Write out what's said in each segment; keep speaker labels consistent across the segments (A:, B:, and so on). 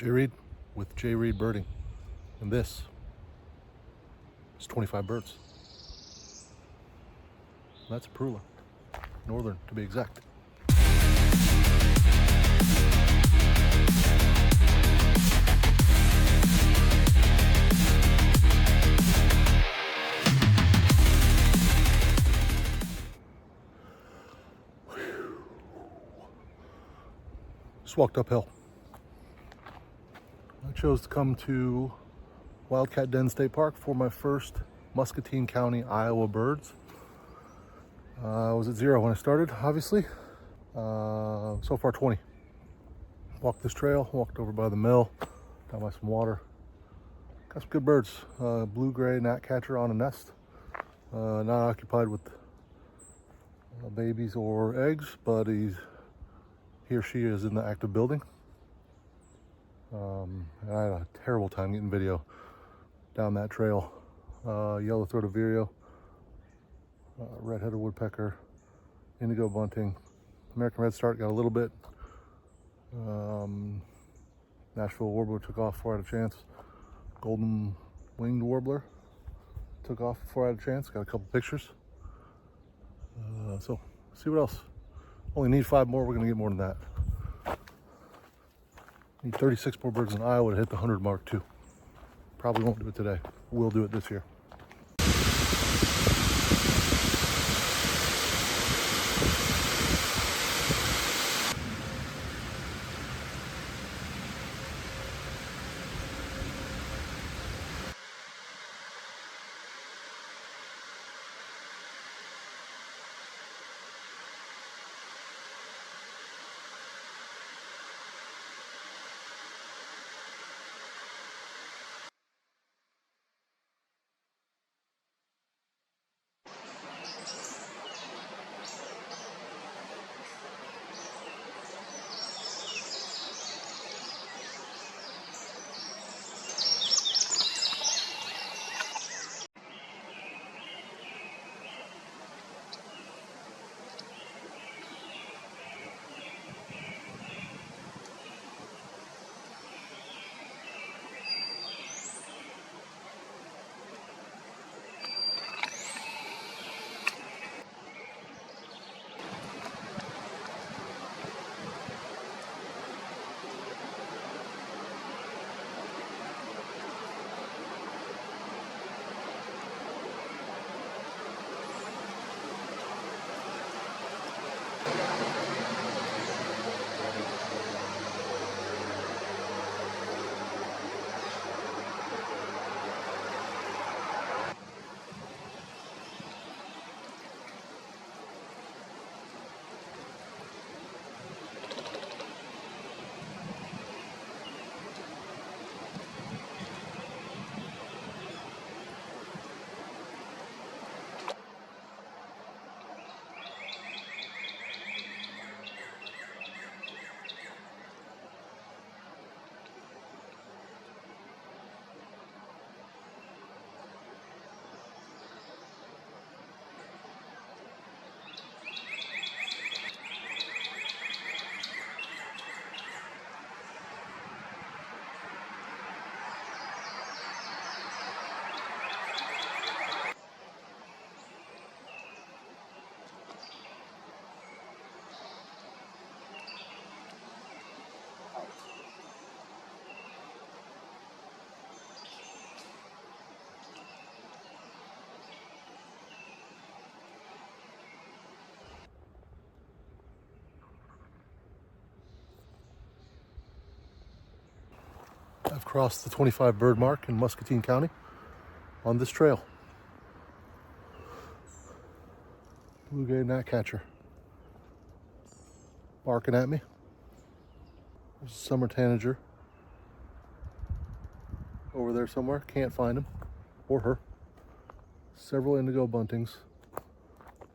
A: Jay Reed with Jay Reed Birding, and this is 25 birds. That's a Perula, northern to be exact. Just walked uphill. I chose to come to Wildcat Den State Park for my first Muscatine County, Iowa birds. I was at 0 when I started, obviously. So far 20. Walked this trail, walked over by the mill, got by some water. Got some good birds. Blue-gray gnatcatcher on a nest. Not occupied with babies or eggs, but he or she is in the act of building. And I had a terrible time getting video down that trail. Yellow-throated vireo, red-headed woodpecker, indigo bunting, American redstart got a little bit. Nashville warbler took off before I had a chance. Golden winged warbler took off before I had a chance. Got a couple pictures. So see what else. Only need 5 more. We're gonna get more than that. Need 36 more birds in Iowa to hit the 100 mark too. Probably won't do it today. We'll do it this year. I've crossed the 25 bird mark in Muscatine County on this trail. Blue-gray gnatcatcher barking at me. There's a summer tanager over there somewhere. Can't find him or her. Several indigo buntings.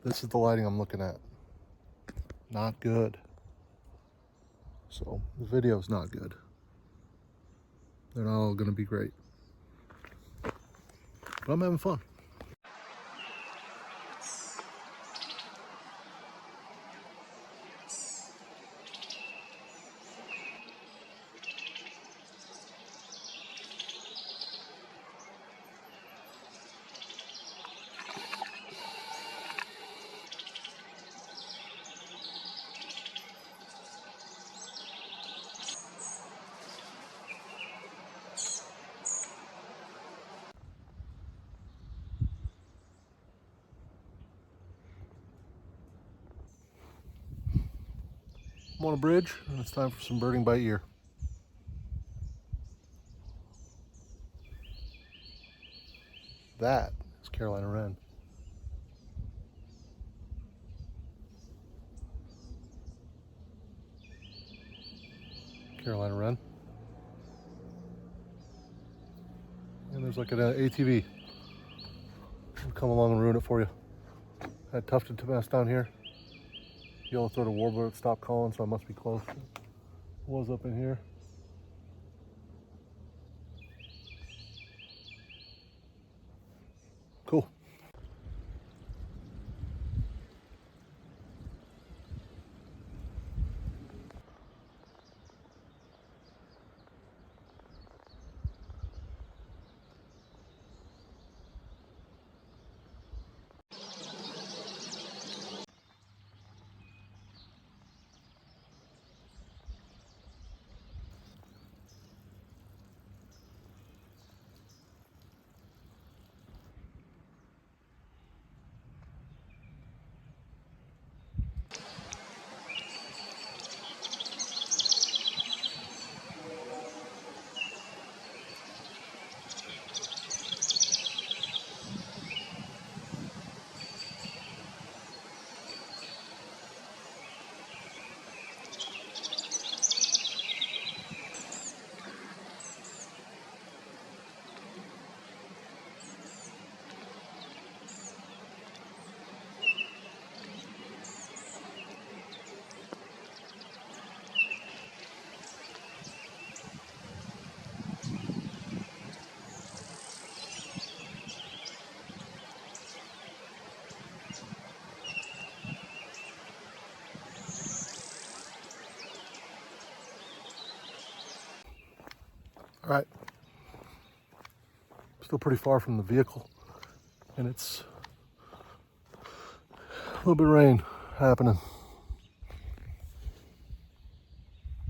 A: This is the lighting I'm looking at. Not good. So the video's not good. They're not all gonna be great. But I'm having fun. I'm on a bridge, and it's time for some birding by ear. That is Carolina wren. Carolina wren. And there's like an ATV. I'll come along and ruin it for you. I had tufted nest down here. Yellow-throated warbler stopped calling, so I must be close. Was up in here. Cool. All right, still pretty far from the vehicle, and it's a little bit of rain happening.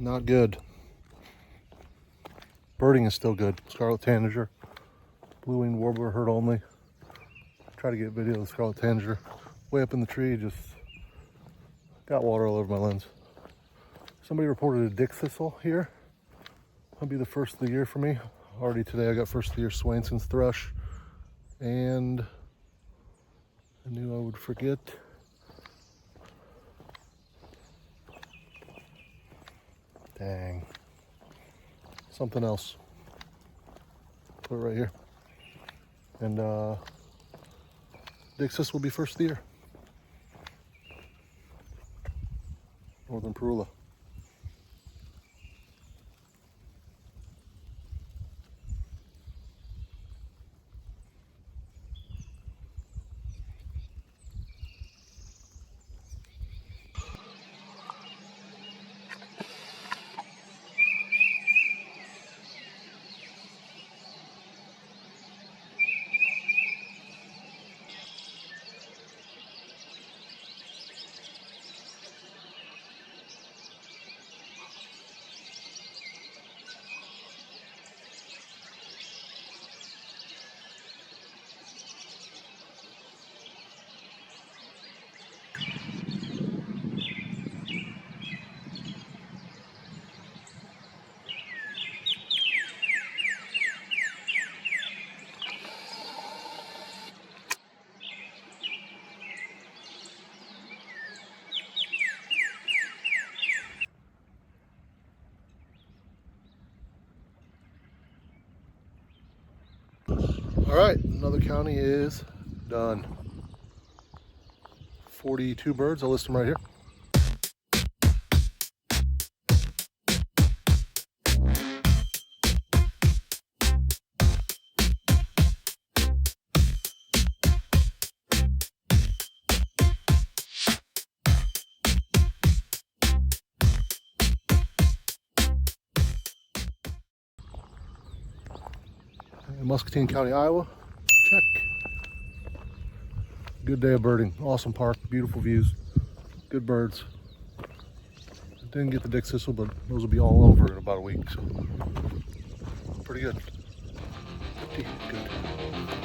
A: Not good. Birding is still good. Scarlet tanager, blue-winged warbler heard only. Try to get video of the scarlet tanager. Way up in the tree, just got water all over my lens. Somebody reported a dick thistle here. That'll be the first of the year for me. Already today I got first of the year Swainson's thrush, and I knew I would forget. Dang. Something else. Put it right here. And Dixis will be first of the year. Northern Parula. All right, another county is done. 42 birds, I'll list them right here. In Muscatine County, Iowa, check. Good day of birding, awesome park, beautiful views, good birds. Didn't get the dick thistle, but those will be all over in about a week, so pretty good. Pretty good.